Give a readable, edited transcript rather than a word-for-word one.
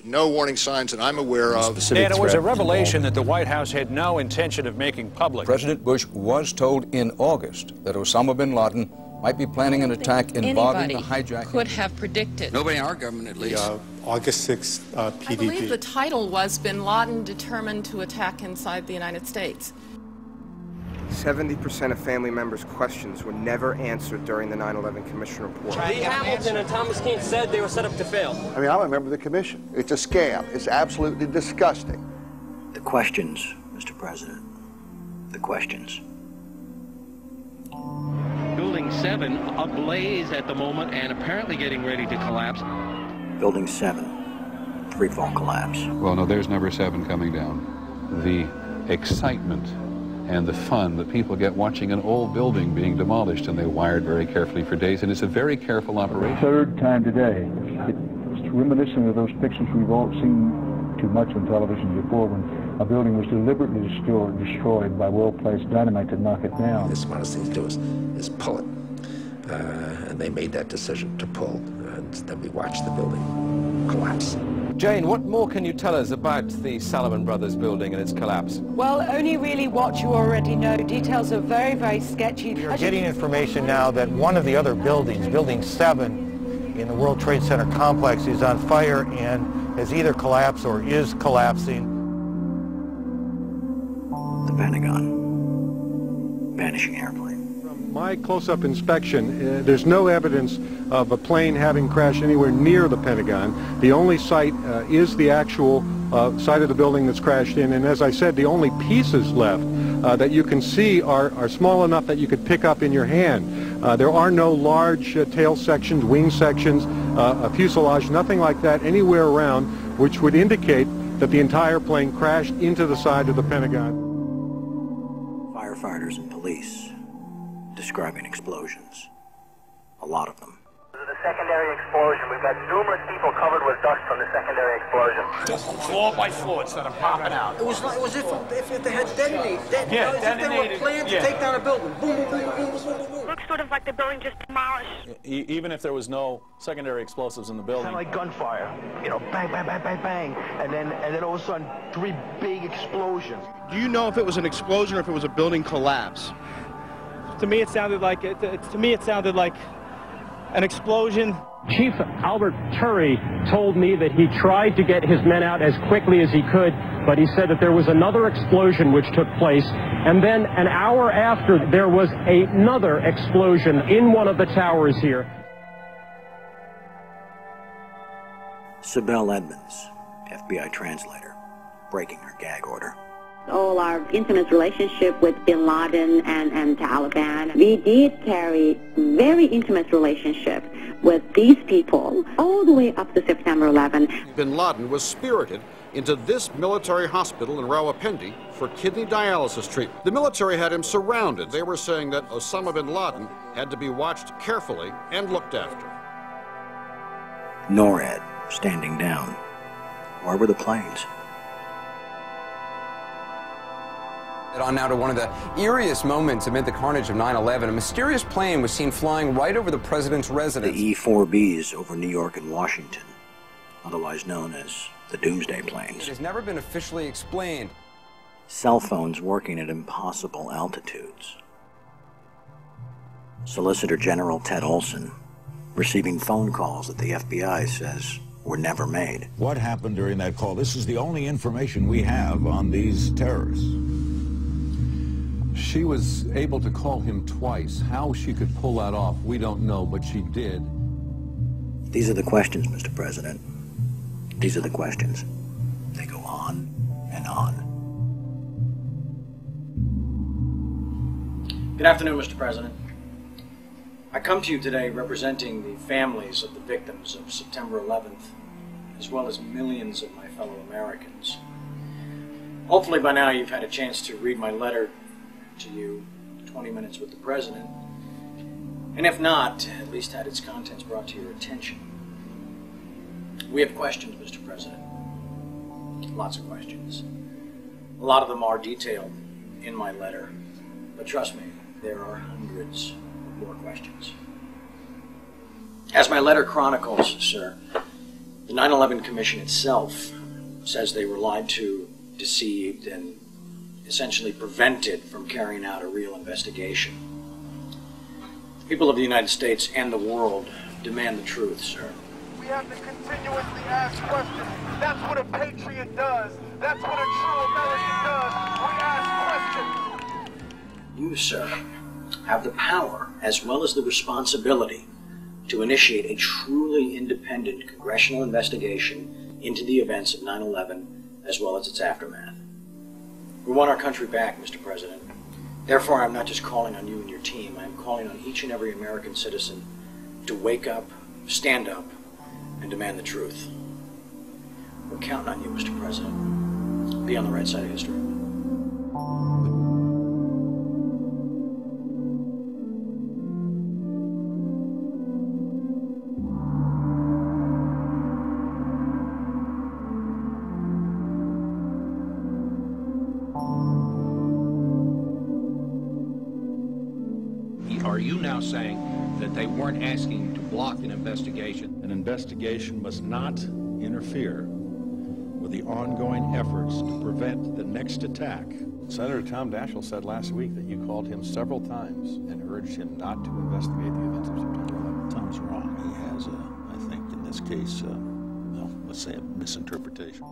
no warning signs that I'm aware of. And it was a revelation that the White House had no intention of making public. President Bush was told in August that Osama bin Laden might be planning an attack involving the hijacking. Could have predicted. Nobody in our government, at least. August 6th, PDP. I believe the title was Bin Laden Determined to Attack Inside the United States. 70% of family members' questions were never answered during the 9/11 Commission report. Lee Hamilton and Thomas Keane said they were set up to fail. I mean, I'm a member of the commission. It's a scam. It's absolutely disgusting. The questions, Mr. President. The questions. Building 7 ablaze at the moment and apparently getting ready to collapse. Building 7, free-fall collapse. Well, no, there's number 7 coming down. The excitement and the fun that people get watching an old building being demolished, and they wired very carefully for days, and it's a very careful operation. Third time today. It's reminiscent of those pictures we've all seen too much on television before, when a building was deliberately destroyed by well-placed dynamite to knock it down. The smartest thing to do is pull it. And they made that decision to pull, and then we watched the building collapse. Jane, what more can you tell us about the Salomon Brothers building and its collapse? Well, only really what you already know. Details are very, very sketchy. We're getting information now that one of the other buildings, Building 7, in the World Trade Center complex, is on fire and has either collapsed or is collapsing. The Pentagon. Vanishing airplane. From my close-up inspection, there's no evidence of a plane having crashed anywhere near the Pentagon. The only site is the actual site of the building that's crashed in, and as I said, the only pieces left that you can see are small enough that you could pick up in your hand. There are no large tail sections, wing sections, a fuselage, nothing like that anywhere around, which would indicate that the entire plane crashed into the side of the Pentagon. Firefighters and police describing explosions. A lot of them. The secondary explosion. We've got numerous people covered with dust from the secondary explosion. Just floor by floor instead of popping out. It was if they had detonated. Yeah, if they were planned to take down a building. Boom, boom, boom, boom, boom, boom, boom. Looks sort of like the building just demolished. Even if there was no secondary explosives in the building. Kind of like gunfire. You know, bang, bang, bang, bang, bang. And then all of a sudden, 3 big explosions. Do you know if it was an explosion or if it was a building collapse? To me, it sounded like an explosion. Chief Albert Turry told me that he tried to get his men out as quickly as he could, but he said that there was another explosion which took place, and then an hour after there was another explosion in one of the towers here. Sibel Edmonds, FBI translator, breaking her gag order. All our intimate relationship with Bin Laden and Taliban. We did carry very intimate relationship with these people all the way up to September 11. Bin Laden was spirited into this military hospital in Rawalpindi for kidney dialysis treatment. The military had him surrounded. They were saying that Osama bin Laden had to be watched carefully and looked after. NORAD standing down. Where were the planes? On now to one of the eeriest moments amid the carnage of 9/11. A mysterious plane was seen flying right over the president's residence. The E-4Bs over New York and Washington, otherwise known as the Doomsday Planes. It has never been officially explained. Cell phones working at impossible altitudes. Solicitor General Ted Olson receiving phone calls that the FBI says were never made. What happened during that call? This is the only information we have on these terrorists. She was able to call him twice. How she could pull that off, we don't know, but she did. These are the questions, Mr. President. These are the questions. They go on and on. Good afternoon, Mr. President. I come to you today representing the families of the victims of September 11th, as well as millions of my fellow Americans. Hopefully by now you've had a chance to read my letter to you, 20 Minutes with the President, and if not, at least had its contents brought to your attention. We have questions, Mr. President. Lots of questions. A lot of them are detailed in my letter, but trust me, there are hundreds more questions. As my letter chronicles, sir, The 9/11 Commission itself says they were lied to, deceived, and essentially prevented from carrying out a real investigation. The people of the United States and the world demand the truth, sir. We have to continuously ask questions. That's what a patriot does. That's what a true American does. We ask questions. You, sir, have the power as well as the responsibility to initiate a truly independent congressional investigation into the events of 9/11 as well as its aftermath. We want our country back, Mr. President. Therefore, I'm not just calling on you and your team. I'm calling on each and every American citizen to wake up, stand up, and demand the truth. We're counting on you, Mr. President. Be on the right side of history. Are you now saying that they weren't asking to block an investigation? An investigation must not interfere with the ongoing efforts to prevent the next attack. Senator Tom Daschle said last week that you called him several times and urged him not to investigate the events of September 11th. Tom's wrong. He has, I think, in this case, well, let's say a misinterpretation.